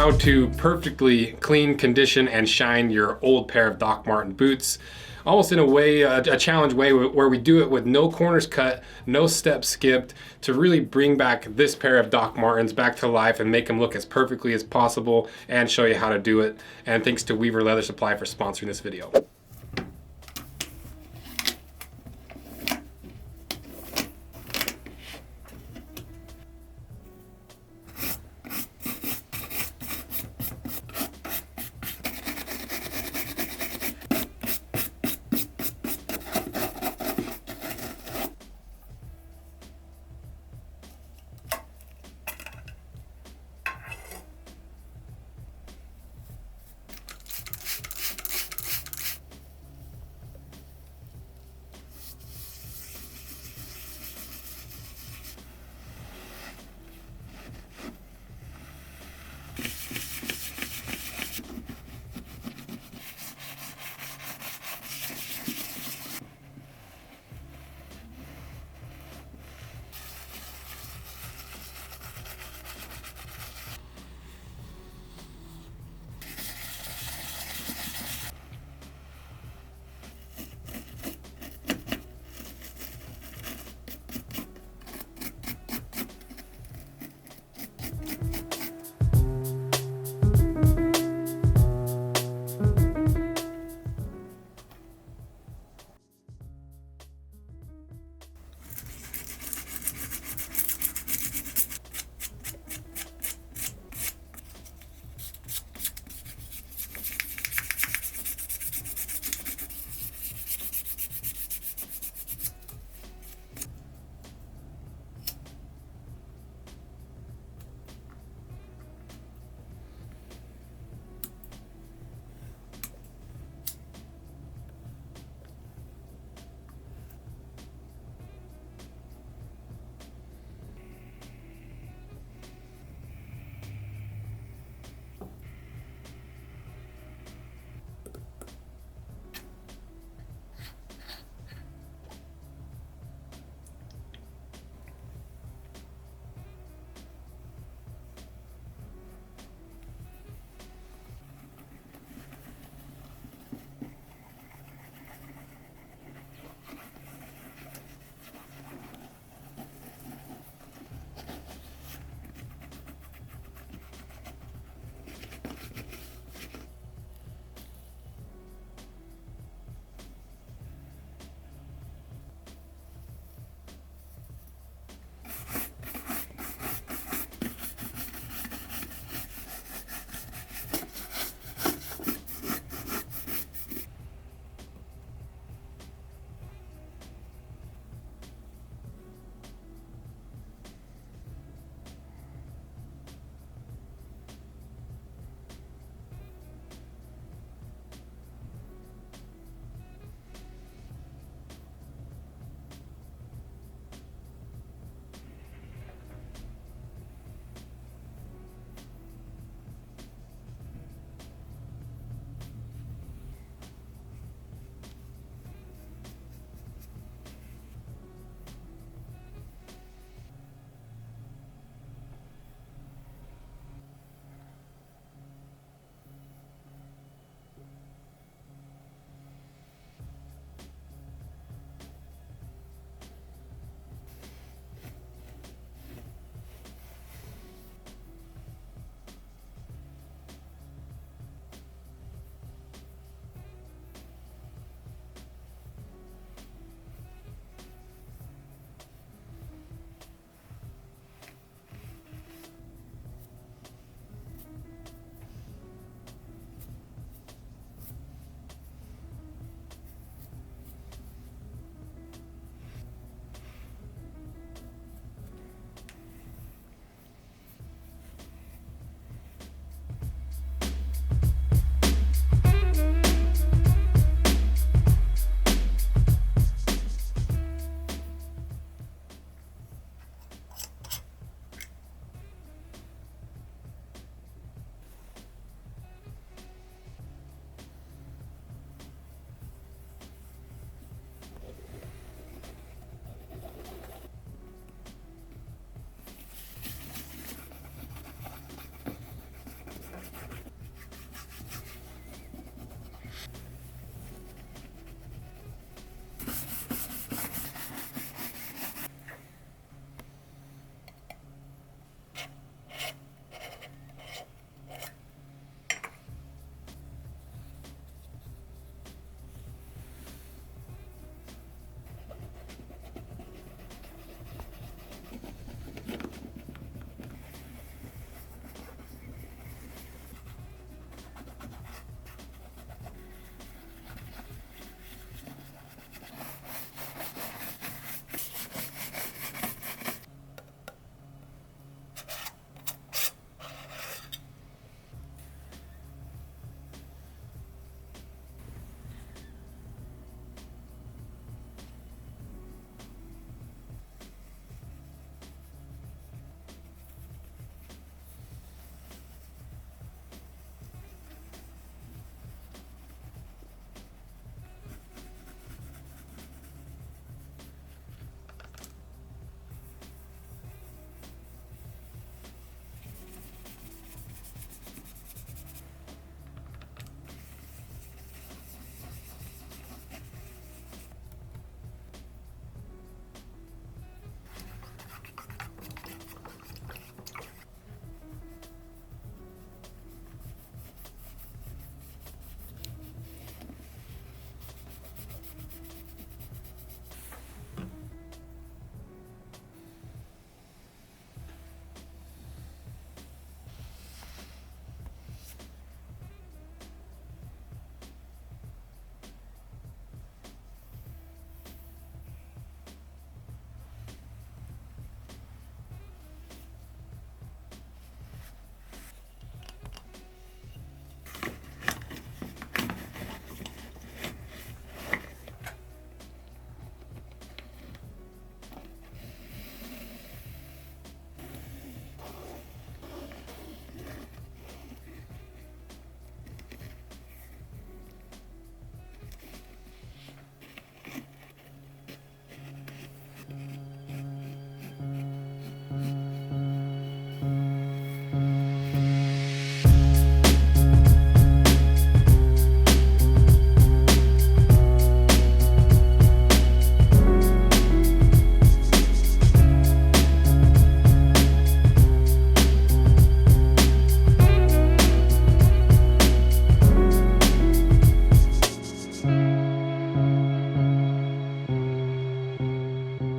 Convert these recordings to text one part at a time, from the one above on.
how to perfectly clean, condition, and shine your old pair of Doc Marten boots. Almost in a way, a challenge way, where we do it with no corners cut, no steps skipped, to really bring back this pair of Doc Martens back to life and make them look as perfectly as possible and show you how to do it. And thanks to Weaver Leather Supply for sponsoring this video.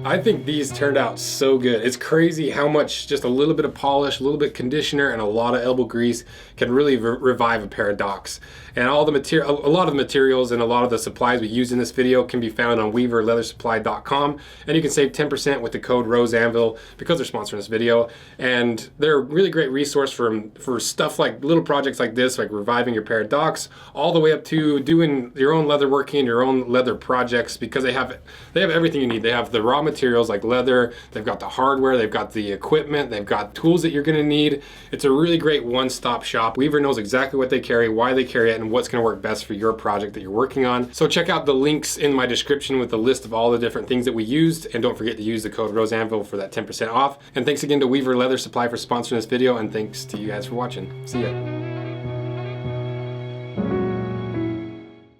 I think these turned out so good. It's crazy how much just a little bit of polish, a little bit of conditioner, and a lot of elbow grease can really revive a pair of docks. And all the material, a lot of the materials and a lot of the supplies we use in this video can be found on weaverleathersupply.com, and you can save 10% with the code RoseAnvil because they're sponsoring this video. And they're a really great resource for stuff like little projects like this, like reviving your pair of docks, all the way up to doing your own leather working, your own leather projects, because they have everything you need. They have the raw materials like leather, they've got the hardware, they've got the equipment, they've got tools that you're gonna need. It's a really great one-stop shop. Weaver knows exactly what they carry, why they carry it, and what's gonna work best for your project that you're working on. So check out the links in my description with a list of all the different things that we used, and don't forget to use the code RoseAnvil for that 10% off. And thanks again to Weaver Leather Supply for sponsoring this video, and thanks to you guys for watching. See ya.